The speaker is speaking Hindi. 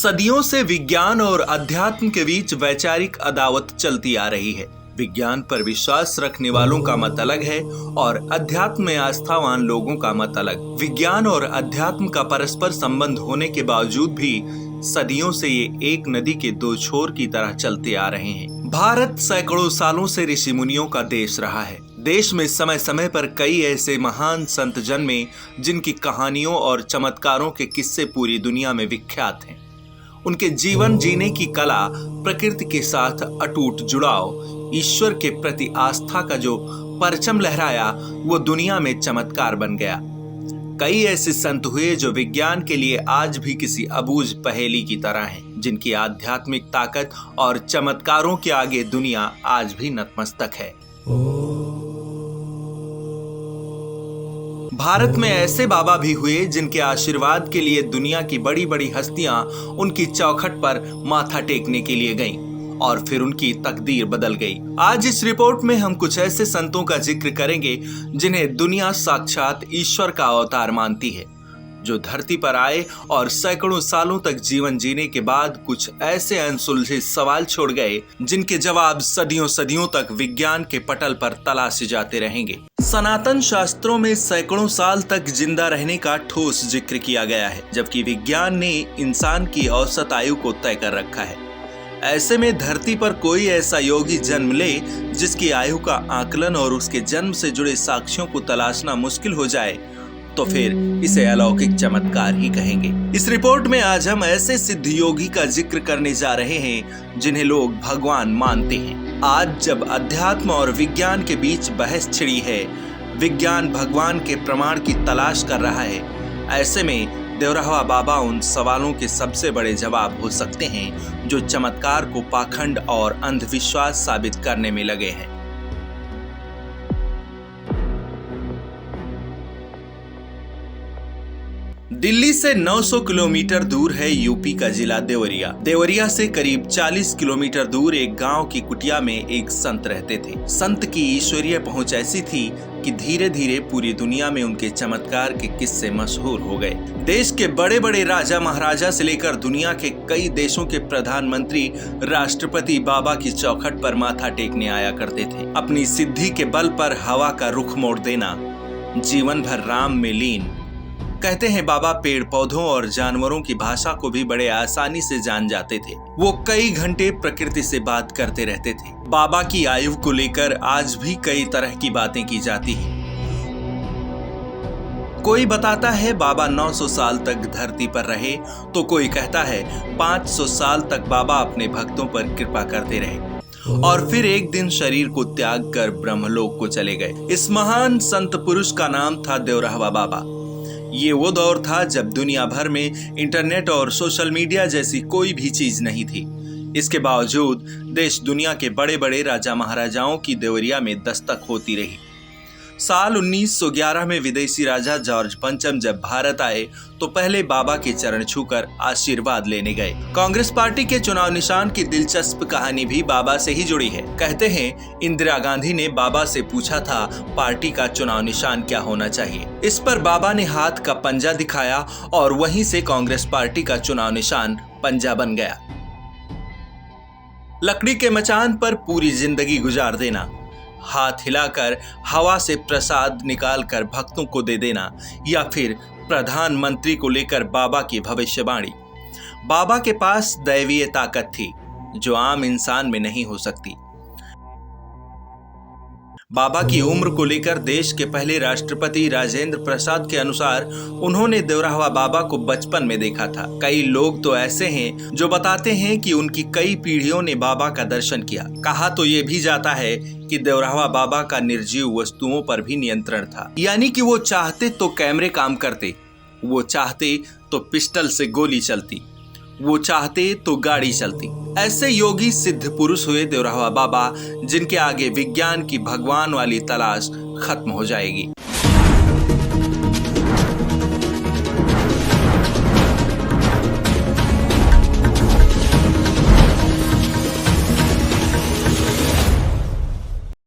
सदियों से विज्ञान और अध्यात्म के बीच वैचारिक अदावत चलती आ रही है। विज्ञान पर विश्वास रखने वालों का मत अलग है और अध्यात्म में आस्थावान लोगों का मत अलग। विज्ञान और अध्यात्म का परस्पर संबंध होने के बावजूद भी सदियों से ये एक नदी के दो छोर की तरह चलते आ रहे हैं। भारत सैकड़ों सालों से ऋषि मुनियों का देश रहा है। देश में समय समय पर कई ऐसे महान संत जन्मे जिनकी कहानियों और चमत्कारों के किस्से पूरी दुनिया में विख्यात हैं। उनके जीवन जीने की कला, प्रकृति के साथ अटूट जुड़ाव, ईश्वर के प्रति आस्था का जो परचम लहराया वो दुनिया में चमत्कार बन गया। कई ऐसे संत हुए जो विज्ञान के लिए आज भी किसी अबूझ पहेली की तरह हैं, जिनकी आध्यात्मिक ताकत और चमत्कारों के आगे दुनिया आज भी नतमस्तक है। भारत में ऐसे बाबा भी हुए जिनके आशीर्वाद के लिए दुनिया की बड़ी बड़ी हस्तियां उनकी चौखट पर माथा टेकने के लिए गईं और फिर उनकी तकदीर बदल गई। आज इस रिपोर्ट में हम कुछ ऐसे संतों का जिक्र करेंगे जिन्हें दुनिया साक्षात ईश्वर का अवतार मानती है, जो धरती पर आए और सैकड़ों सालों तक जीवन जीने के बाद कुछ ऐसे अनसुलझे सवाल छोड़ गए जिनके जवाब सदियों सदियों तक विज्ञान के पटल पर तलाशे जाते रहेंगे। सनातन शास्त्रों में सैकड़ों साल तक जिंदा रहने का ठोस जिक्र किया गया है, जबकि विज्ञान ने इंसान की औसत आयु को तय कर रखा है। ऐसे में धरती पर कोई ऐसा योगी जन्म ले जिसकी आयु का आकलन और उसके जन्म से जुड़े साक्ष्यों को तलाशना मुश्किल हो जाए तो फिर इसे अलौकिक चमत्कार ही कहेंगे। इस रिपोर्ट में आज हम ऐसे सिद्ध योगी का जिक्र करने जा रहे हैं जिन्हें लोग भगवान मानते हैं। आज जब अध्यात्म और विज्ञान के बीच बहस छिड़ी है, विज्ञान भगवान के प्रमाण की तलाश कर रहा है, ऐसे में देवरहवा बाबा उन सवालों के सबसे बड़े जवाब हो सकते हैं जो चमत्कार को पाखंड और अंधविश्वास साबित करने में लगे हैं। दिल्ली से 900 किलोमीटर दूर है यूपी का जिला देवरिया। देवरिया से करीब 40 किलोमीटर दूर एक गांव की कुटिया में एक संत रहते थे। संत की ईश्वरीय पहुंच ऐसी थी कि धीरे धीरे पूरी दुनिया में उनके चमत्कार के किस्से मशहूर हो गए। देश के बड़े बड़े राजा महाराजा से लेकर दुनिया के कई देशों के प्रधानमंत्री, राष्ट्रपति बाबा की चौखट पर माथा टेकने आया करते थे। अपनी सिद्धि के बल पर हवा का रुख मोड़ देना, जीवन भर राम में लीन। कहते हैं बाबा पेड़ पौधों और जानवरों की भाषा को भी बड़े आसानी से जान जाते थे। वो कई घंटे प्रकृति से बात करते रहते थे। बाबा की आयु को लेकर आज भी कई तरह की बातें की जाती हैं। कोई बताता है बाबा 900 साल तक धरती पर रहे, तो कोई कहता है 500 साल तक बाबा अपने भक्तों पर कृपा करते रहे और फिर एक दिन शरीर को त्याग कर ब्रह्मलोक को चले गए। इस महान संत पुरुष का नाम था देवरहवा बाबा। ये वो दौर था जब दुनिया भर में इंटरनेट और सोशल मीडिया जैसी कोई भी चीज नहीं थी। इसके बावजूद देश दुनिया के बड़े बड़े राजा महाराजाओं की देवरिया में दस्तक होती रही। साल 1911 में विदेशी राजा जॉर्ज पंचम जब भारत आए तो पहले बाबा के चरण छूकर आशीर्वाद लेने गए। कांग्रेस पार्टी के चुनाव निशान की दिलचस्प कहानी भी बाबा से ही जुड़ी है। कहते हैं इंदिरा गांधी ने बाबा से पूछा था पार्टी का चुनाव निशान क्या होना चाहिए। इस पर बाबा ने हाथ का पंजा दिखाया और वहीं से कांग्रेस पार्टी का चुनाव निशान पंजा बन गया। लकड़ी के मचान पर पूरी जिंदगी गुजार देना, हाथ हिलाकर हवा से प्रसाद निकालकर भक्तों को दे देना, या फिर प्रधानमंत्री को लेकर बाबा की भविष्यवाणी। बाबा के पास दैवीय ताकत थी जो आम इंसान में नहीं हो सकती। बाबा की उम्र को लेकर देश के पहले राष्ट्रपति राजेंद्र प्रसाद के अनुसार उन्होंने देवरहवा बाबा को बचपन में देखा था। कई लोग तो ऐसे हैं जो बताते हैं कि उनकी कई पीढ़ियों ने बाबा का दर्शन किया। कहा तो ये भी जाता है कि देवरहवा बाबा का निर्जीव वस्तुओं पर भी नियंत्रण था, यानी कि वो चाहते तो कैमरे काम करते, वो चाहते तो पिस्टल से गोली चलती, वो चाहते तो गाड़ी चलती। ऐसे योगी सिद्ध पुरुष हुए देवरहवा बाबा जिनके आगे विज्ञान की भगवान वाली तलाश खत्म हो जाएगी।